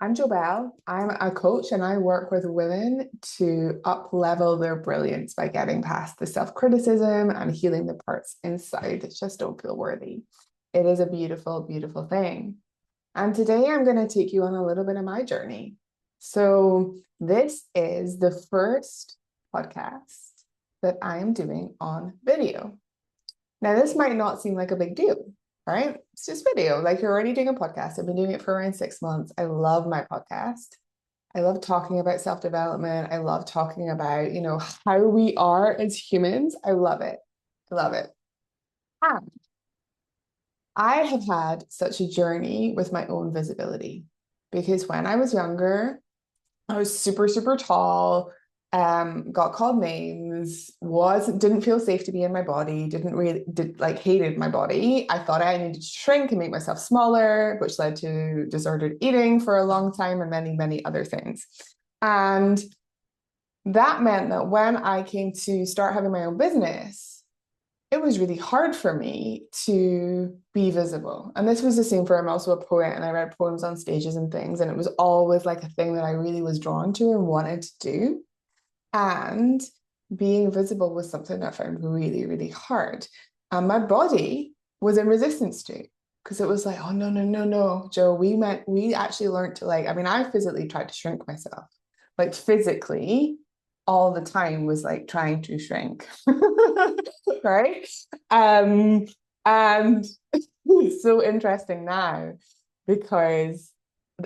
I'm Jobelle. I'm a coach and I work with women to up level their brilliance by getting past the self-criticism and healing the parts inside that just don't feel worthy. It is a beautiful, beautiful thing. And today I'm going to take you on a little bit of my journey. So, this is the first podcast that I am doing on video. Now, this might not seem like a big deal, right? It's just video. Like you're already doing a podcast. I've been doing it for around 6 months. I love my podcast. I love talking about self-development. I love talking about, how we are as humans. I love it. I love it. And I have had such a journey with my own visibility because when I was younger, I was super, super tall, got called names, didn't feel safe to be in my body, didn't really hated my body. I thought I needed to shrink and make myself smaller, which led to disordered eating for a long time and many, many other things. And that meant that when I came to start having my own business, it was really hard for me to be visible. And this was the same for I'm also a poet and I read poems on stages and things. And it was always like a thing that I really was drawn to and wanted to do. And being visible was something that I found really, really hard. And my body was in resistance to because it was like, oh, no, no, no, no, Joe, we actually learned to I physically tried to shrink myself, like physically all the time was like trying to shrink, right? And it's so interesting now because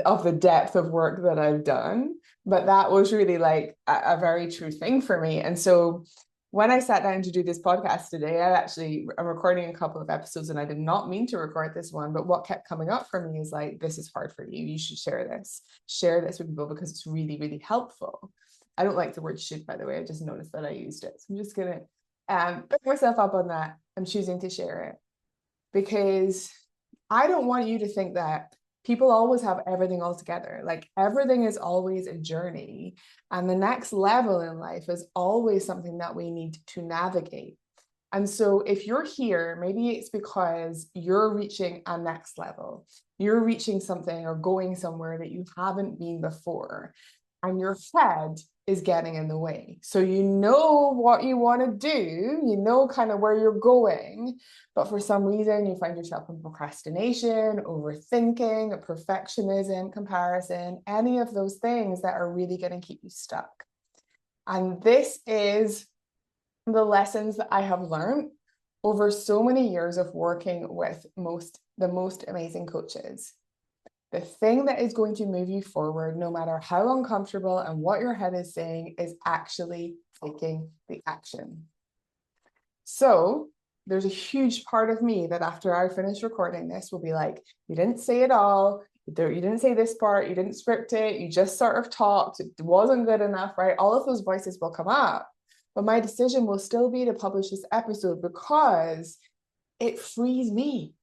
of the depth of work that I've done. But that was really like a very true thing for me. And so when I sat down to do this podcast today, I'm recording a couple of episodes and I did not mean to record this one, but what kept coming up for me is like, this is hard for you. You should share this with people because it's really, really helpful. I don't like the word should, by the way. I just noticed that I used it. So I'm just going to pick myself up on that. I'm choosing to share it because I don't want you to think that people always have everything all together. Like everything is always a journey. And the next level in life is always something that we need to navigate. And so if you're here, maybe it's because you're reaching a next level. You're reaching something or going somewhere that you haven't been before. And your head is getting in the way. So you know what you want to do, you know kind of where you're going, but for some reason you find yourself in procrastination, overthinking, perfectionism, comparison, any of those things that are really going to keep you stuck. And this is the lessons that I have learned over so many years of working with the most amazing coaches. The thing that is going to move you forward, no matter how uncomfortable and what your head is saying, is actually taking the action. So there's a huge part of me that after I finish recording this will be like, you didn't say it all. You didn't say this part. You didn't script it. You just sort of talked. It wasn't good enough, right? All of those voices will come up. But my decision will still be to publish this episode because it frees me.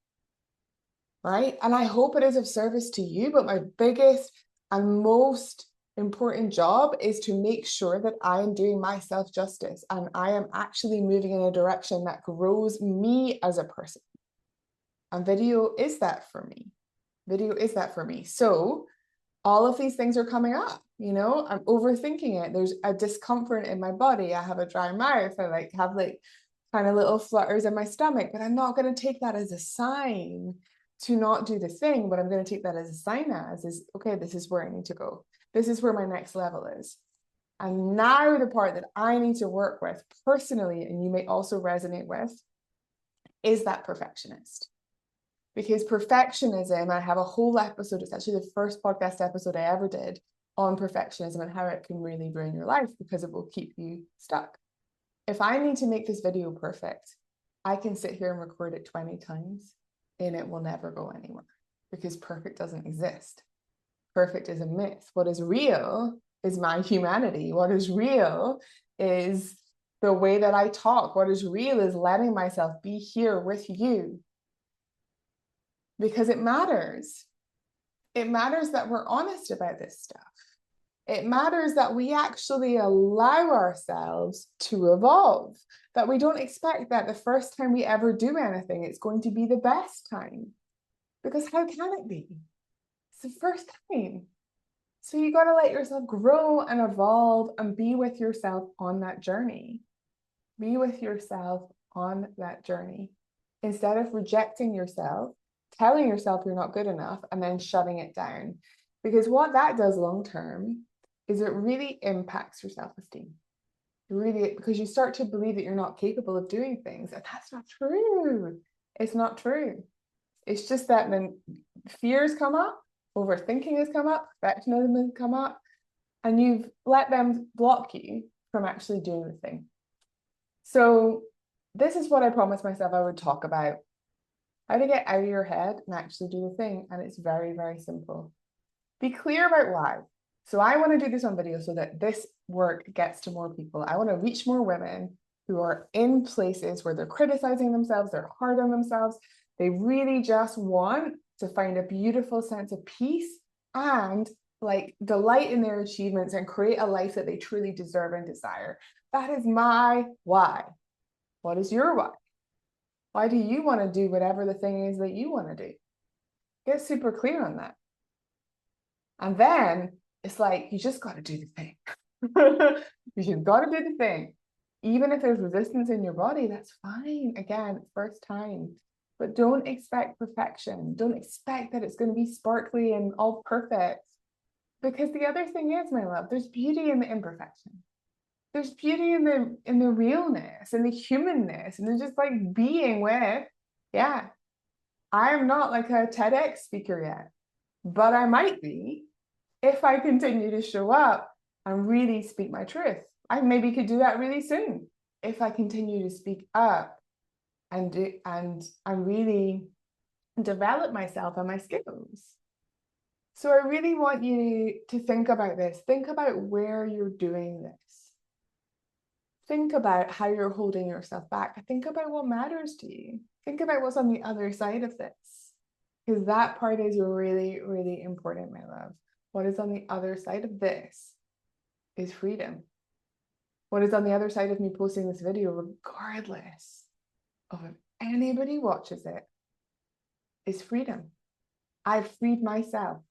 Right? And I hope it is of service to you, but my biggest and most important job is to make sure that I am doing myself justice and I am actually moving in a direction that grows me as a person. And video is that for me. Video is that for me. So all of these things are coming up, I'm overthinking it. There's a discomfort in my body. I have a dry mouth. I have kind of little flutters in my stomach, but I'm not going to take that as a sign to not do the thing, but I'm going to take that as a sign is, okay, this is where I need to go. This is where my next level is. And now the part that I need to work with personally, and you may also resonate with, is that perfectionist. Because perfectionism, I have a whole episode, it's actually the first podcast episode I ever did on perfectionism and how it can really ruin your life because it will keep you stuck. If I need to make this video perfect, I can sit here and record it 20 times and it will never go anywhere because perfect doesn't exist. Perfect is a myth. What is real is my humanity. What is real is the way that I talk. What is real is letting myself be here with you because it matters. It matters that we're honest about this stuff. It matters that we actually allow ourselves to evolve, that we don't expect that the first time we ever do anything, it's going to be the best time. Because how can it be? It's the first time. So you got to let yourself grow and evolve and be with yourself on that journey. Be with yourself on that journey. Instead of rejecting yourself, telling yourself you're not good enough, and then shutting it down. Because what that does long term is it really impacts your self-esteem. Really, because you start to believe that you're not capable of doing things. And that's not true. It's not true. It's just that then fears come up, overthinking has come up, perfectionism has come up, and you've let them block you from actually doing the thing. So this is what I promised myself I would talk about. How to get out of your head and actually do the thing. And it's very, very simple. Be clear about why. So I want to do this on video so that this work gets to more people. I want to reach more women who are in places where they're criticizing themselves, they're hard on themselves. They really just want to find a beautiful sense of peace and like delight in their achievements and create a life that they truly deserve and desire. That is my why. What is your why? Why do you want to do whatever the thing is that you want to do? Get super clear on that. And then it's like, you just got to do the thing. You just got to do the thing. Even if there's resistance in your body, that's fine. Again, first time. But don't expect perfection. Don't expect that it's going to be sparkly and all perfect. Because the other thing is, my love, there's beauty in the imperfection. There's beauty in the realness and the humanness. And there's just like being with, yeah, I am not like a TEDx speaker yet, but I might be if I continue to show up and really speak my truth. I maybe could do that really soon if I continue to speak up and really develop myself and my skills. So I really want you to think about this. Think about where you're doing this. Think about how you're holding yourself back. Think about what matters to you. Think about what's on the other side of this. Because that part is really, really important, my love. What is on the other side of this is freedom. What is on the other side of me posting this video, regardless of if anybody watches it, is freedom. I've freed myself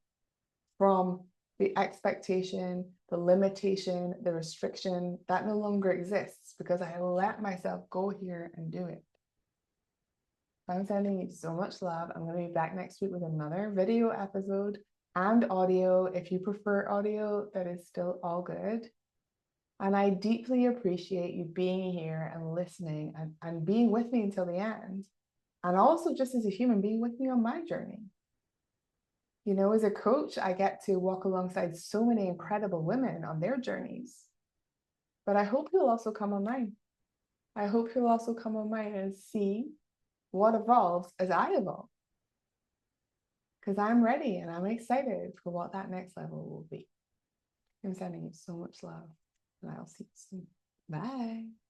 from the expectation, the limitation, the restriction that no longer exists because I let myself go here and do it. I'm sending you so much love. I'm going to be back next week with another video episode and audio. If you prefer audio, that is still all good. And I deeply appreciate you being here and listening and being with me until the end. And also just as a human, being with me on my journey. You know, as a coach, I get to walk alongside so many incredible women on their journeys. But I hope you'll also come on mine. I hope you'll also come on mine and see what evolves as I evolve. Because I'm ready and I'm excited for what that next level will be. I'm sending you so much love, and I'll see you soon. Bye.